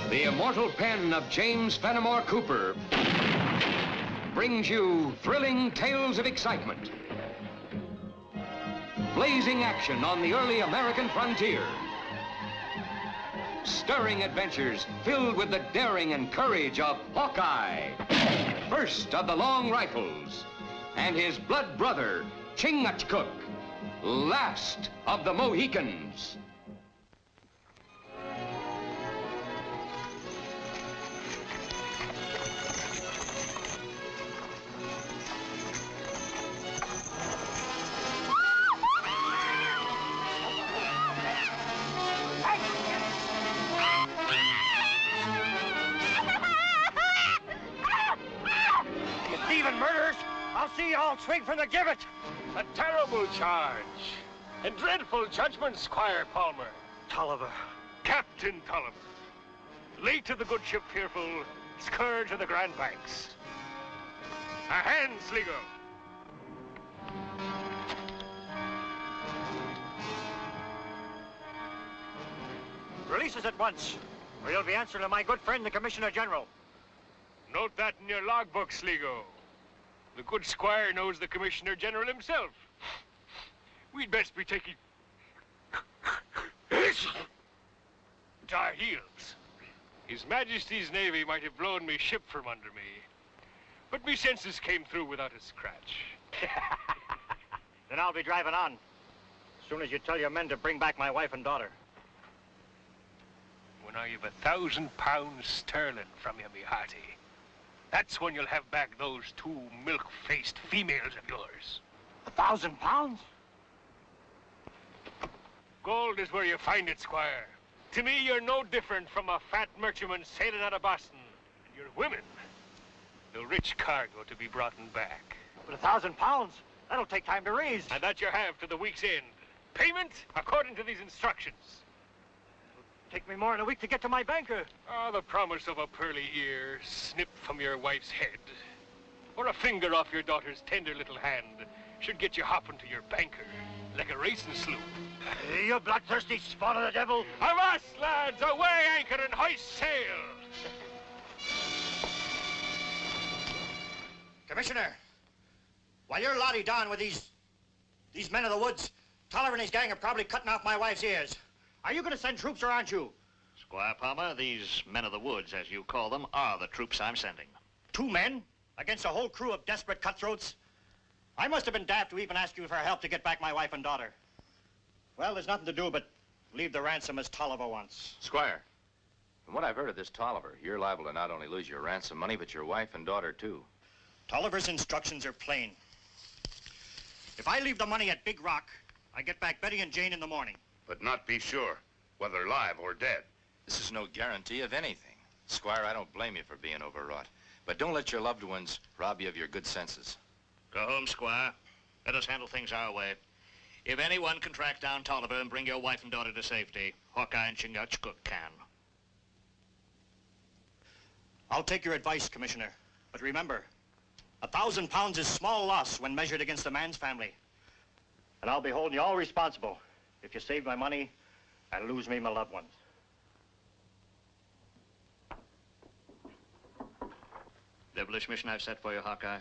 The immortal pen of James Fenimore Cooper brings you thrilling tales of excitement, blazing action on the early American frontier, stirring adventures filled with the daring and courage of Hawkeye, first of the long rifles, and his blood brother, Chingachgook, last of the Mohicans. I'll swing from the gibbet. A terrible charge. And dreadful judgment, Squire Palmer. Tolliver. Captain Tolliver. Late of the good ship Fearful, scourge of the Grand Banks. A hand, Sligo. Release us at once, or you'll be answering to my good friend, the Commissioner General. Note that in your logbook, Sligo. The good squire knows the Commissioner General himself. We'd best be taking to our heels. His Majesty's Navy might have blown me ship from under me, but me senses came through without a scratch. Then I'll be driving on, as soon as you tell your men to bring back my wife and daughter. When I've £1,000 sterling from you, me hearty, that's when you'll have back those 2 milk-faced females of yours. £1,000? Gold is where you find it, Squire. To me, you're no different from a fat merchantman sailing out of Boston. And you're women. The rich cargo to be brought back. But £1,000? That'll take time to raise. And that you have to the week's end. Payment according to these instructions. Take me more than a week to get to my banker. Ah, the promise of a pearly ear snipped from your wife's head, or a finger off your daughter's tender little hand, should get you hopping to your banker like a racing sloop. You bloodthirsty spawn of the devil. Avast, lads! Away anchor and hoist sail! Commissioner, while you're lottie down with these men of the woods, Tolliver and his gang are probably cutting off my wife's ears. Are you going to send troops or aren't you? Squire Palmer, these men of the woods, as you call them, are the troops I'm sending. 2 men against a whole crew of desperate cutthroats? I must have been daft to even ask you for help to get back my wife and daughter. Well, there's nothing to do but leave the ransom as Tolliver wants. Squire, from what I've heard of this Tolliver, you're liable to not only lose your ransom money, but your wife and daughter, too. Tolliver's instructions are plain. If I leave the money at Big Rock, I get back Betty and Jane in the morning. But not be sure, whether alive or dead. This is no guarantee of anything. Squire, I don't blame you for being overwrought. But don't let your loved ones rob you of your good senses. Go home, Squire. Let us handle things our way. If anyone can track down Tolliver and bring your wife and daughter to safety, Hawkeye and Chingachgook can. I'll take your advice, Commissioner. But remember, £1,000 is small loss when measured against a man's family. And I'll be holding you all responsible if you save my money and lose me my loved ones. Devilish mission I've set for you, Hawkeye.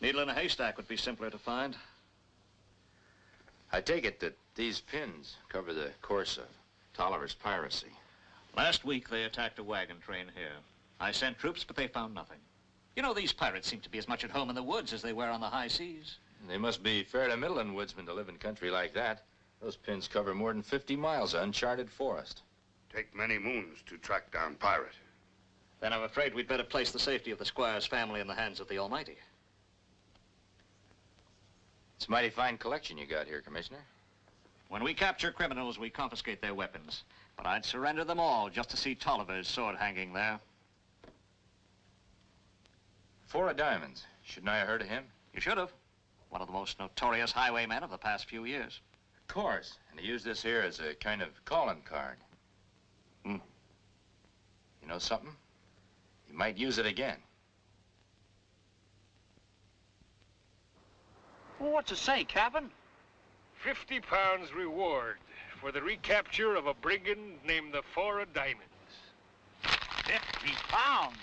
Needle in a haystack would be simpler to find. I take it that these pins cover the course of Tolliver's piracy. Last week, they attacked a wagon train here. I sent troops, but they found nothing. You know, these pirates seem to be as much at home in the woods as they were on the high seas. They must be fair to middling woodsmen to live in country like that. Those pins cover more than 50 miles of uncharted forest. Take many moons to track down pirate. Then I'm afraid we'd better place the safety of the squire's family in the hands of the Almighty. It's a mighty fine collection you got here, Commissioner. When we capture criminals, we confiscate their weapons. But I'd surrender them all just to see Tolliver's sword hanging there. 4 of diamonds. Shouldn't I have heard of him? You should have. One of the most notorious highwaymen of the past few years. Of course. And he used this here as a kind of calling card. You know something? He might use it again. Well, what's it say, Captain? £50 reward for the recapture of a brigand named the Four of Diamonds. 50 pounds?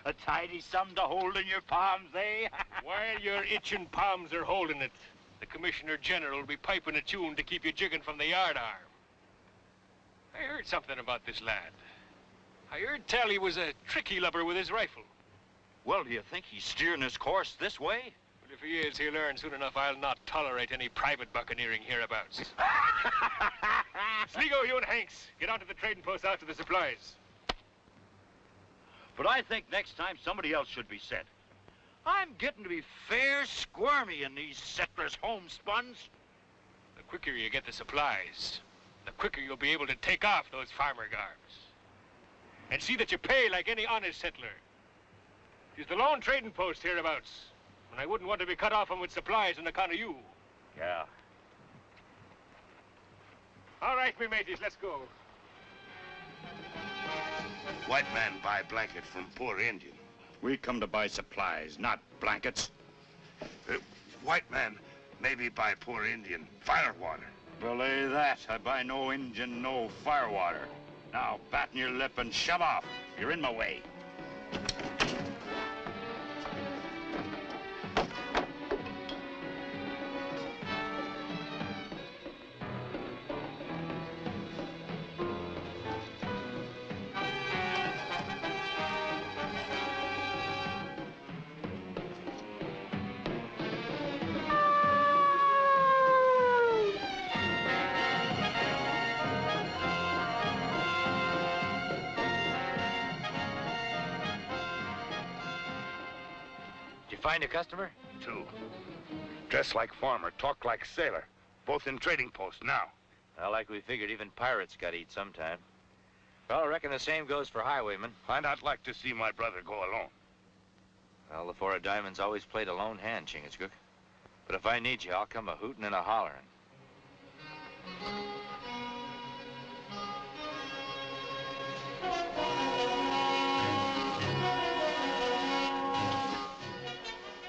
A tidy sum to hold in your palms, eh? While your itching palms are holding it, the Commissioner General will be piping a tune to keep you jigging from the yardarm. I heard something about this lad. I heard tell he was a tricky lubber with his rifle. Well, do you think he's steering his course this way? But if he is, he'll learn soon enough I'll not tolerate any private buccaneering hereabouts. Sligo, you and Hanks, get on to the trading post after the supplies. But I think next time somebody else should be sent. I'm getting to be fair squirmy in these settlers' homespuns. The quicker you get the supplies, the quicker you'll be able to take off those farmer garbs. And see that you pay like any honest settler. She's the lone trading post hereabouts, and I wouldn't want to be cut off 'em with supplies on account of you. Yeah. All right, me mateys, let's go. White man buy blanket from poor Indian. We come to buy supplies, not blankets. White man maybe buy poor Indian firewater. Belay that. I buy no engine, no firewater. Now, batten your lip and shove off. You're in my way. Find a customer? 2. Dress like farmer, talk like sailor. Both in trading post now. Well, like we figured, even pirates got to eat sometime. Well, I reckon the same goes for highwaymen. I'd not like to see my brother go alone. Well, the Four of Diamonds always played a lone hand, Chingachgook. But if I need you, I'll come a hootin' and a hollerin'.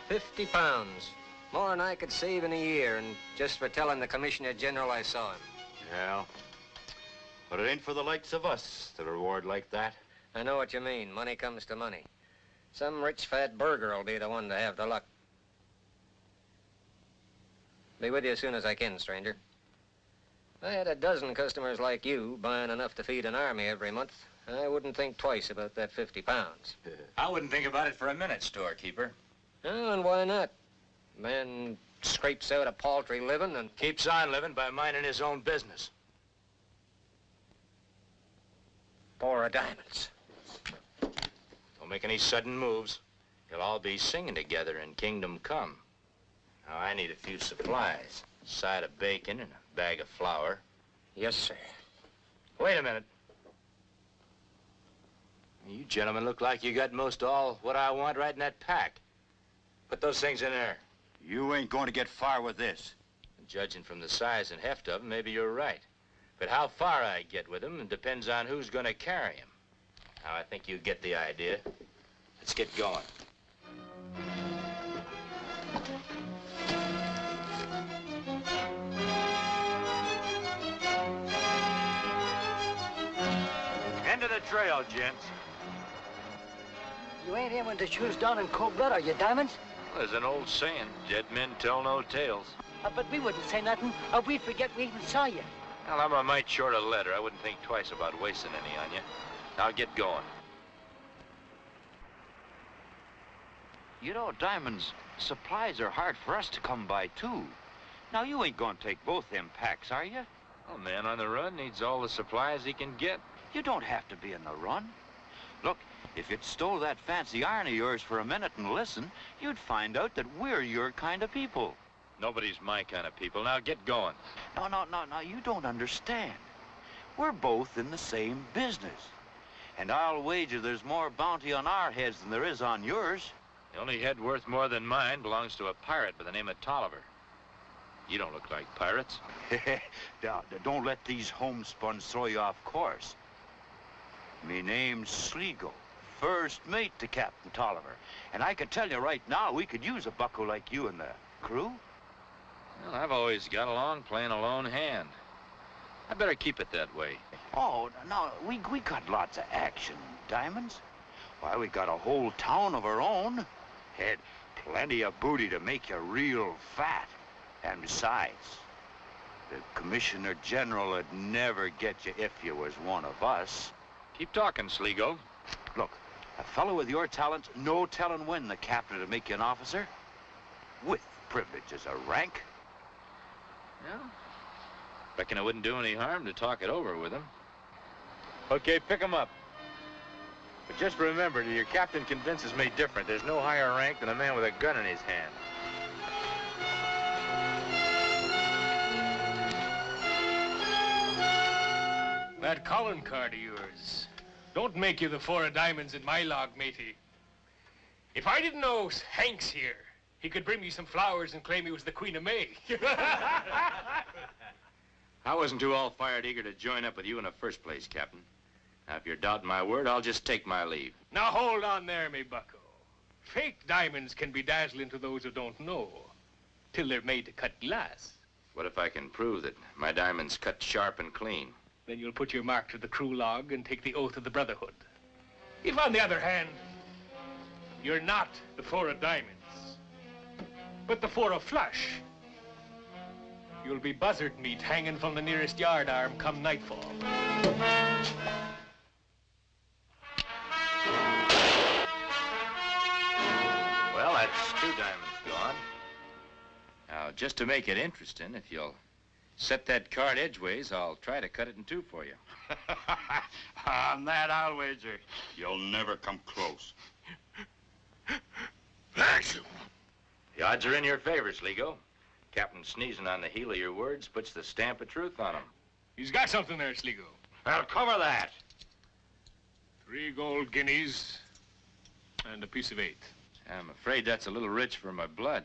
£50. More than I could save in a year, and just for telling the Commissioner General I saw him. Yeah. But it ain't for the likes of us, the reward like that. I know what you mean. Money comes to money. Some rich fat burger will be the one to have the luck. Be with you as soon as I can, stranger. If I had a dozen customers like you buying enough to feed an army every month, I wouldn't think twice about that £50. I wouldn't think about it for a minute, storekeeper. Oh, and why not? Man scrapes out a paltry living and Keeps on living by minding his own business. Four of Diamonds. Don't make any sudden moves. You'll all be singing together in Kingdom Come. Now, I need a few supplies. A side of bacon and a bag of flour. Yes, sir. Wait a minute. You gentlemen look like you got most all what I want right in that pack. Put those things in there. You ain't going to get far with this. Judging from the size and heft of them, maybe you're right. But how far I get with them depends on who's going to carry them. Now, I think you get the idea. Let's get going. End of the trail, gents. You ain't aiming to shoot us down in cold blood, are you, Diamonds? There's an old saying, dead men tell no tales. But we wouldn't say nothing, or we'd forget we even saw you. Well, I'm a mite short a letter. I wouldn't think twice about wasting any on you. Now get going. You know, Diamonds, supplies are hard for us to come by, too. Now, you ain't gonna take both them packs, are you? A man on the run needs all the supplies he can get. You don't have to be on the run. Look, if you'd stole that fancy iron of yours for a minute and listen, you'd find out that we're your kind of people. Nobody's my kind of people. Now get going. No, you don't understand. We're both in the same business. And I'll wager there's more bounty on our heads than there is on yours. The only head worth more than mine belongs to a pirate by the name of Tolliver. You don't look like pirates. Now, don't let these homespuns throw you off course. Me name's Sligo, first mate to Captain Tolliver. And I can tell you right now, we could use a bucko like you in the crew. Well, I've always got along playing a lone hand. I better keep it that way. Oh, no, we got lots of action, Diamonds. Why, we got a whole town of our own. Had plenty of booty to make you real fat. And besides, the Commissioner General would never get you if you was one of us. Keep talking, Sligo. Look, a fellow with your talent, no telling when the captain will make you an officer. With privileges of rank. Yeah. Reckon it wouldn't do any harm to talk it over with him. Okay, pick him up. But just remember, till your captain convinces me different, there's no higher rank than a man with a gun in his hand. That calling card of yours. Don't make you the 4 of diamonds in my log, matey. If I didn't know Hank's here, he could bring me some flowers and claim he was the Queen of May. I wasn't too all-fired eager to join up with you in the first place, Captain. Now, if you're doubting my word, I'll just take my leave. Now, hold on there, me bucko. Fake diamonds can be dazzling to those who don't know, till they're made to cut glass. What if I can prove that my diamond's cut sharp and clean? Then you'll put your mark to the crew log and take the oath of the Brotherhood. If, on the other hand, you're not the 4 of diamonds, but the 4 of flush, you'll be buzzard meat hanging from the nearest yard arm come nightfall. Well, that's 2 diamonds gone. Now, just to make it interesting, if you'll set that card edgeways, I'll try to cut it in 2 for you. On that, I'll wager. You'll never come close. The odds are in your favor, Sligo. Captain sneezing on the heel of your words puts the stamp of truth on him. He's got something there, Sligo. I'll cover that. 3 gold guineas and a piece of 8. I'm afraid that's a little rich for my blood.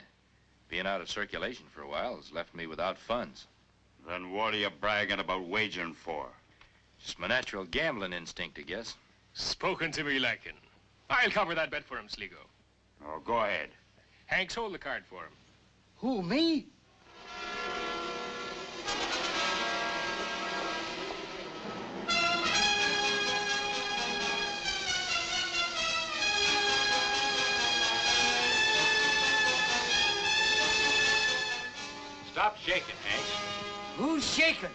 Being out of circulation for a while has left me without funds. Then what are you bragging about wagering for? Just my natural gambling instinct, I guess. Spoken to me liking. I'll cover that bet for him, Sligo. Oh, go ahead. Hanks, hold the card for him. Who, me? Stop shaking, Hanks. Who's shaking?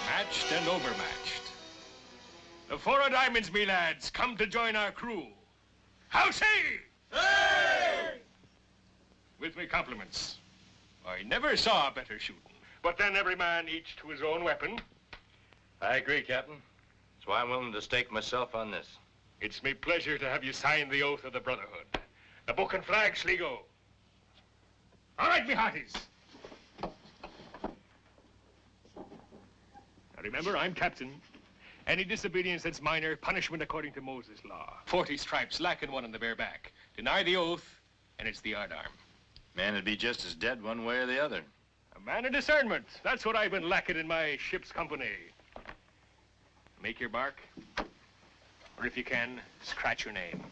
Matched and overmatched. The 4 of diamonds, me lads, come to join our crew. How say? Hey! With me compliments. I never saw better shooting. But then every man each to his own weapon. I agree, Captain. That's why I'm willing to stake myself on this. It's me pleasure to have you sign the oath of the Brotherhood. The book and flag, Sligo. All right, me hearties. Now remember, I'm captain. Any disobedience that's minor, punishment according to Moses' law. 40 stripes, lacking 1 on the bare back. Deny the oath, and it's the yardarm. Man would be just as dead one way or the other. A man of discernment. That's what I've been lacking in my ship's company. Make your mark, or if you can, scratch your name.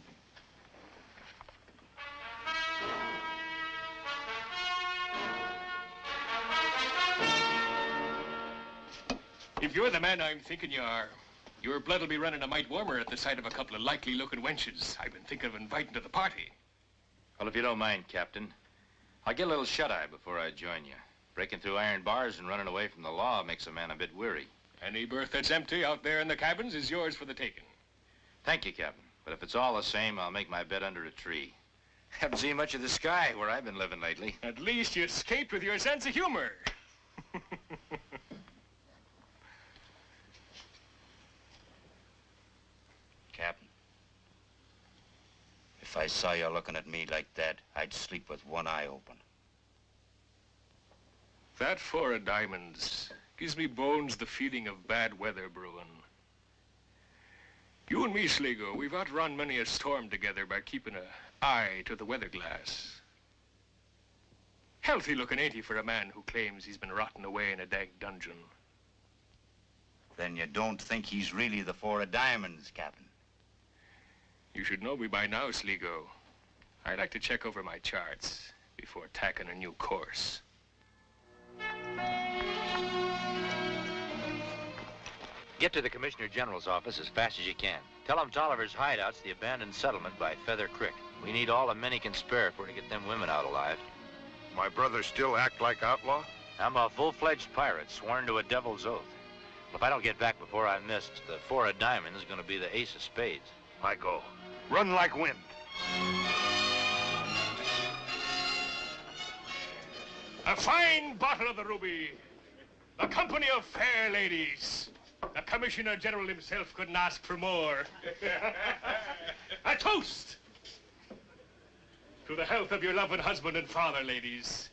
If you're the man I'm thinking you are, your blood will be running a mite warmer at the sight of a couple of likely-looking wenches I've been thinking of inviting to the party. Well, if you don't mind, Captain, I'll get a little shut-eye before I join you. Breaking through iron bars and running away from the law makes a man a bit weary. Any berth that's empty out there in the cabins is yours for the taking. Thank you, Captain. But if it's all the same, I'll make my bed under a tree. Haven't seen much of the sky where I've been living lately. At least you escaped with your sense of humor. Captain, if I saw you looking at me like that, I'd sleep with one eye open. That 4 of diamonds gives me bones the feeling of bad weather brewing. You and me, Sligo, we've outrun many a storm together by keeping an eye to the weather glass. Healthy looking, ain't he, for a man who claims he's been rotting away in a dag dungeon? Then you don't think he's really the Four of Diamonds, Captain? You should know me by now, Sligo. I like to check over my charts before tacking a new course. Get to the Commissioner General's office as fast as you can. Tell him Tolliver's hideout's the abandoned settlement by Feather Creek. We need all the men he can spare for to get them women out alive. My brothers still act like outlaw? I'm a full-fledged pirate, sworn to a devil's oath. If I don't get back before I'm missed, the Four of Diamonds is going to be the Ace of Spades. I go. Run like wind. A fine bottle of the ruby. A company of fair ladies. The Commissioner General himself couldn't ask for more. A toast to the health of your loving husband and father, ladies.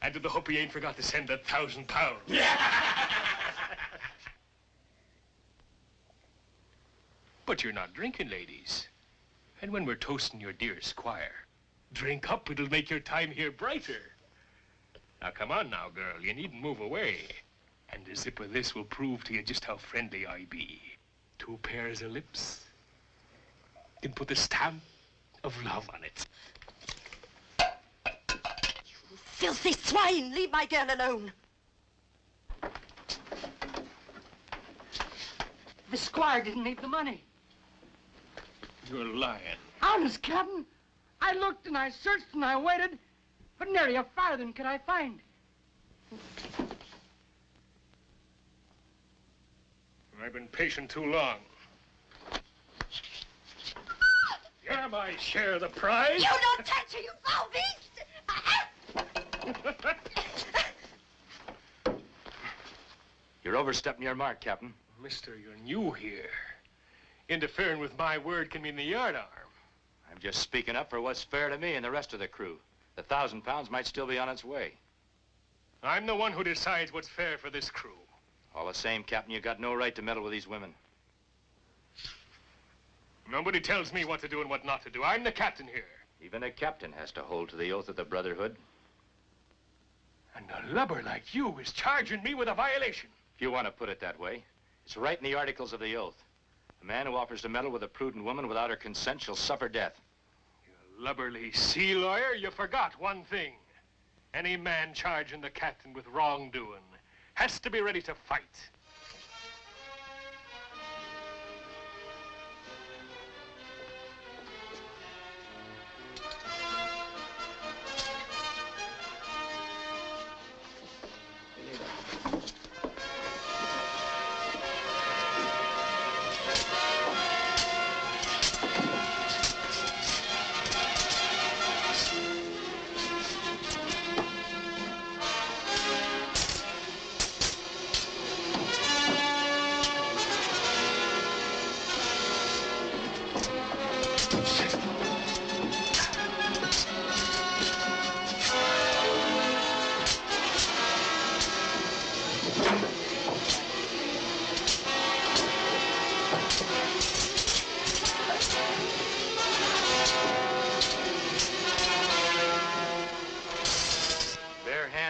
And to the hope he ain't forgot to send £1,000. But you're not drinking, ladies. And when we're toasting your dear squire, drink up, it'll make your time here brighter. Now, come on now, girl, you needn't move away. And a sip of this will prove to you just how friendly I be. 2 pairs of lips can put the stamp of love on it. You filthy swine! Leave my girl alone. The squire didn't leave the money. You're lying. Honest, Captain. I looked and I searched and I waited, but nary a farthing could I find. I've been patient too long. You're my share of the prize. You don't touch her, you foul beast! You're overstepping your mark, Captain. Mister, you're new here. Interfering with my word can mean the yardarm. I'm just speaking up for what's fair to me and the rest of the crew. The £1,000 might still be on its way. I'm the one who decides what's fair for this crew. All the same, Captain, you got no right to meddle with these women. Nobody tells me what to do and what not to do. I'm the captain here. Even a captain has to hold to the oath of the Brotherhood. And a lubber like you is charging me with a violation. If you want to put it that way, it's right in the articles of the oath. A man who offers to meddle with a prudent woman without her consent shall suffer death. You lubberly sea lawyer, you forgot one thing. Any man charging the captain with wrongdoing has to be ready to fight.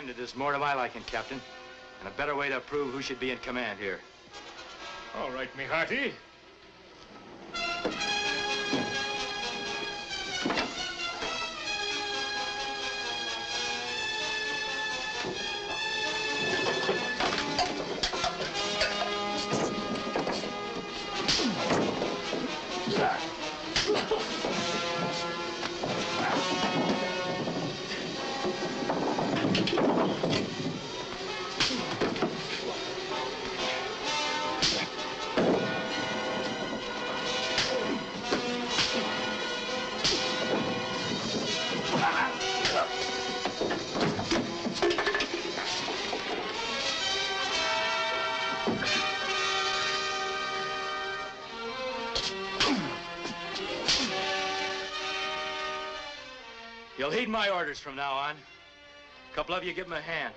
It is more to my liking, Captain, and a better way to prove who should be in command here. All right, me hearty. You'll heed my orders from now on. A couple of you give them a hand.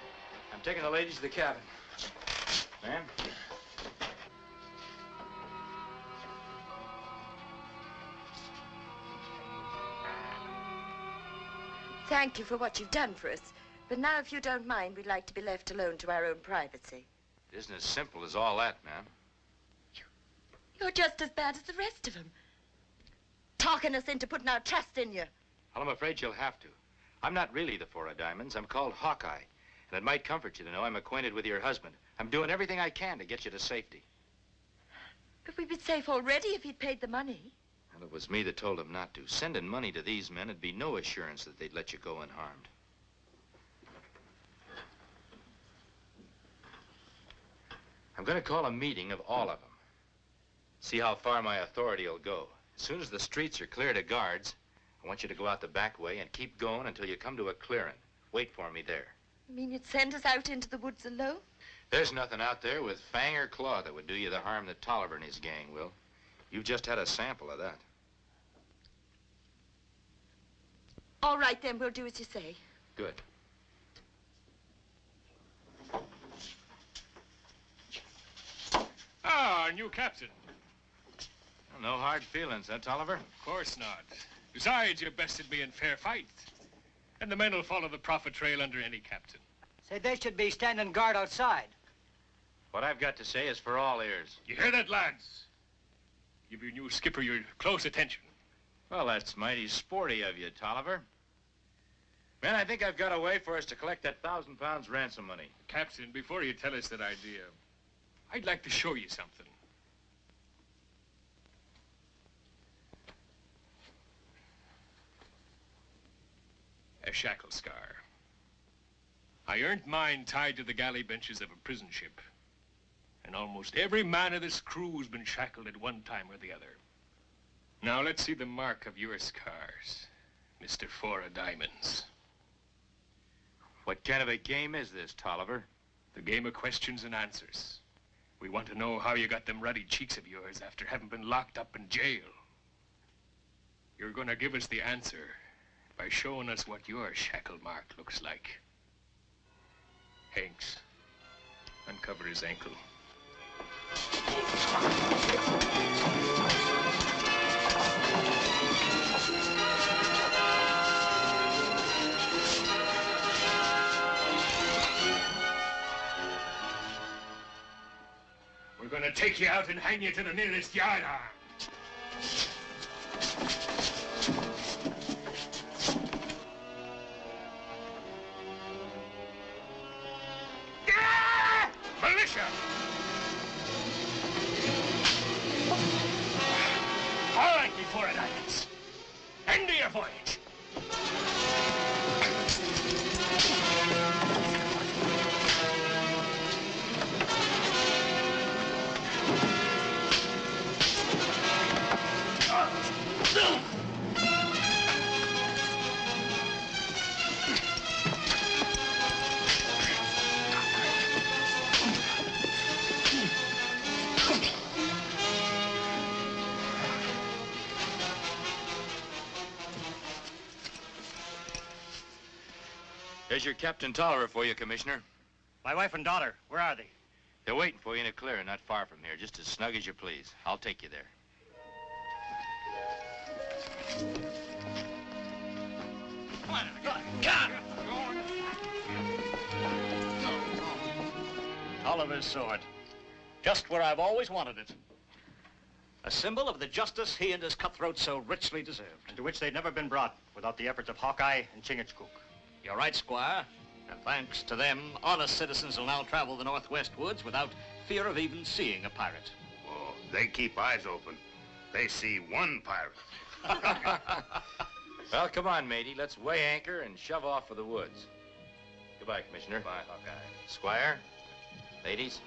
I'm taking the ladies to the cabin. Ma'am? thank you for what you've done for us. But now, if you don't mind, we'd like to be left alone to our own privacy. It isn't as simple as all that, ma'am. You're just as bad as the rest of them. Talking us into putting our trust in you. Well, I'm afraid you'll have to. I'm not really the Four of Diamonds. I'm called Hawkeye. And it might comfort you to know I'm acquainted with your husband. I'm doing everything I can to get you to safety. But we'd be safe already if he'd paid the money. Well, it was me that told him not to. Sending money to these men would be no assurance that they'd let you go unharmed. I'm going to call a meeting of all of them. See how far my authority will go. As soon as the streets are cleared of guards, I want you to go out the back way and keep going until you come to a clearing. Wait for me there. You mean you'd send us out into the woods alone? There's nothing out there with fang or claw that would do you the harm that Tolliver and his gang will. You've just had a sample of that. All right, then, we'll do as you say. Good. Ah, our new captain. Well, no hard feelings, huh, Tolliver? Of course not. Besides, you're bested me in fair fight. And the men will follow the profit trail under any captain. Say, they should be standing guard outside. What I've got to say is for all ears. You hear that, lads? Give your new skipper your close attention. Well, that's mighty sporty of you, Tolliver. Man, I think I've got a way for us to collect that £1,000 ransom money. Captain, before you tell us that idea, I'd like to show you something. A shackle scar. I earned mine tied to the galley benches of a prison ship. And almost every man of this crew's been shackled at one time or the other. Now let's see the mark of your scars, Mr. Four of Diamonds. What kind of a game is this, Tolliver? The game of questions and answers. We want to know how you got them ruddy cheeks of yours after having been locked up in jail. You're gonna give us the answer by showing us what your shackle mark looks like. Hanks, uncover his ankle. We're gonna take you out and hang you to the nearest yardarm. Militia! All right, you Four of Diamonds. End of your voyage. There's your Captain Tolliver for you, Commissioner. My wife and daughter, where are they? They're waiting for you in a clearing not far from here, just as snug as you please. I'll take you there. Come on. Tolliver's sword. Just where I've always wanted it. A symbol of the justice he and his cutthroats so richly deserved. And to which they'd never been brought without the efforts of Hawkeye and Chingachgook. You're right, Squire. And thanks to them, honest citizens will now travel the Northwest woods without fear of even seeing a pirate. Oh, they keep eyes open. They see one pirate. Well, come on, matey. Let's weigh anchor and shove off for the woods. Goodbye, Commissioner. Bye, Hawkeye. Squire, ladies.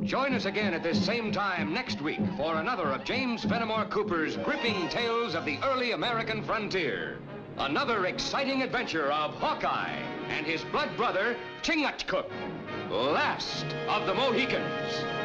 Join us again at this same time next week for another of James Fenimore Cooper's gripping tales of the early American frontier. Another exciting adventure of Hawkeye and his blood brother, Chingachgook, last of the Mohicans.